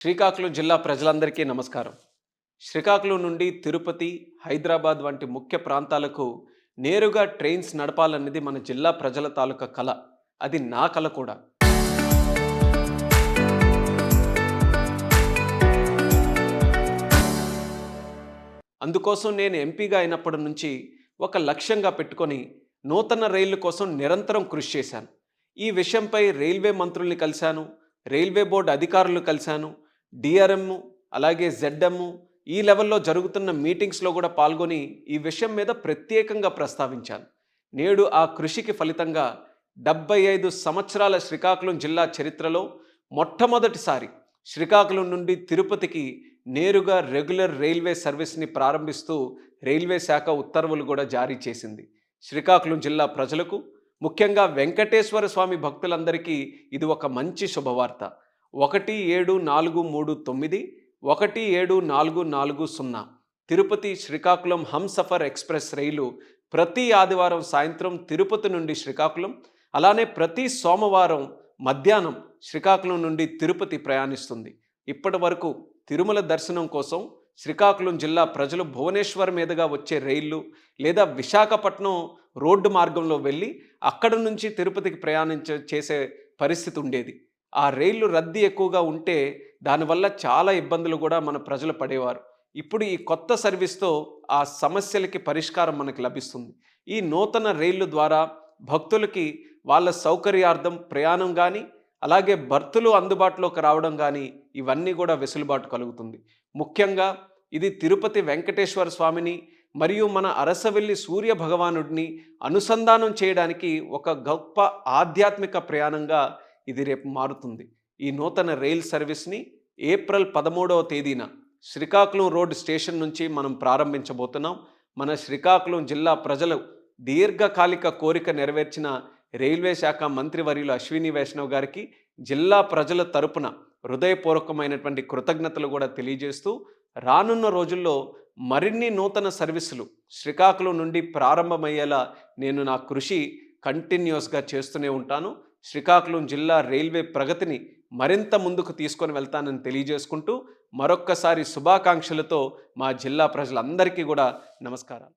శ్రీకాకుళం జిల్లా ప్రజలందరికీ నమస్కారం. శ్రీకాకుళం నుండి తిరుపతి, హైదరాబాద్ వంటి ముఖ్య ప్రాంతాలకు నేరుగా ట్రైన్స్ నడపాలన్నది మన జిల్లా ప్రజల తాలూకా కల. అది నా కల కూడా. అందుకోసం నేను ఎంపీగా అయినప్పటి నుంచి ఒక లక్ష్యంగా పెట్టుకొని నూతన రైళ్ల కోసం నిరంతరం కృషి చేశాను. ఈ విషయంపై రైల్వే మంత్రుల్ని కలిశాను, రైల్వే బోర్డు అధికారులు కలిశాను, డిఆర్ఎం అలాగే జెడ్ఎం ఈ లెవెల్లో జరుగుతున్న మీటింగ్స్లో కూడా పాల్గొని ఈ విషయం మీద ప్రత్యేకంగా ప్రస్తావించాను. నేడు ఆ కృషికి ఫలితంగా 75 సంవత్సరాల శ్రీకాకుళం జిల్లా చరిత్రలో మొట్టమొదటిసారి శ్రీకాకుళం నుండి తిరుపతికి నేరుగా రెగ్యులర్ రైల్వే సర్వీస్ని ప్రారంభిస్తూ రైల్వే శాఖ ఉత్తర్వులు కూడా జారీ చేసింది. శ్రీకాకుళం జిల్లా ప్రజలకు, ముఖ్యంగా వెంకటేశ్వర స్వామి భక్తులందరికీ ఇది ఒక మంచి శుభవార్త. 17439 17440 తిరుపతి శ్రీకాకుళం హంసఫర్ ఎక్స్ప్రెస్ రైలు ప్రతి ఆదివారం సాయంత్రం తిరుపతి నుండి శ్రీకాకుళం, అలానే ప్రతి సోమవారం మధ్యాహ్నం శ్రీకాకుళం నుండి తిరుపతి ప్రయాణిస్తుంది. ఇప్పటి వరకు తిరుమల దర్శనం కోసం శ్రీకాకుళం జిల్లా ప్రజలు భువనేశ్వర్ మీదుగా వచ్చే రైళ్లు లేదా విశాఖపట్నం రోడ్డు మార్గంలో వెళ్ళి అక్కడ నుంచి తిరుపతికి చేసే పరిస్థితి ఉండేది. ఆ రైళ్లు రద్దీ ఎక్కువగా ఉంటే దానివల్ల చాలా ఇబ్బందులు కూడా మన ప్రజలు పడేవారు. ఇప్పుడు ఈ కొత్త సర్వీస్తో ఆ సమస్యలకి పరిష్కారం మనకు లభిస్తుంది. ఈ నూతన రైళ్లు ద్వారా భక్తులకి వాళ్ళ సౌకర్యార్థం ప్రయాణం కానీ, అలాగే బర్తులు అందుబాటులోకి రావడం కానీ ఇవన్నీ కూడా వెసులుబాటు కలుగుతుంది. ముఖ్యంగా ఇది తిరుపతి వెంకటేశ్వర స్వామిని మరియు మన అరసవెల్లి సూర్య భగవానుడిని అనుసంధానం చేయడానికి ఒక గొప్ప ఆధ్యాత్మిక ప్రయాణంగా ఇది రేపు మారుతుంది. ఈ నూతన రైల్ సర్వీస్ని ఏప్రిల్ 13వ తేదీన శ్రీకాకుళం రోడ్ స్టేషన్ నుంచి మనం ప్రారంభించబోతున్నాం. మన శ్రీకాకుళం జిల్లా ప్రజలు దీర్ఘకాలిక కోరిక నెరవేర్చిన రైల్వే శాఖ మంత్రివర్యులు అశ్విని వైష్ణవ్ గారికి జిల్లా ప్రజల తరపున హృదయపూర్వకమైనటువంటి కృతజ్ఞతలు కూడా తెలియజేస్తూ, రానున్న రోజుల్లో మరిన్ని నూతన సర్వీసులు శ్రీకాకుళం నుండి ప్రారంభమయ్యేలా నేను నా కృషి కంటిన్యూస్గా చేస్తూనే ఉంటాను. శ్రీకాకుళం జిల్లా రైల్వే ప్రగతిని మరింత ముందుకు తీసుకొని వెళ్తానని తెలియజేసుకుంటూ, మరొక్కసారి శుభాకాంక్షలతో మా జిల్లా ప్రజలందరికీ కూడా నమస్కారాలు.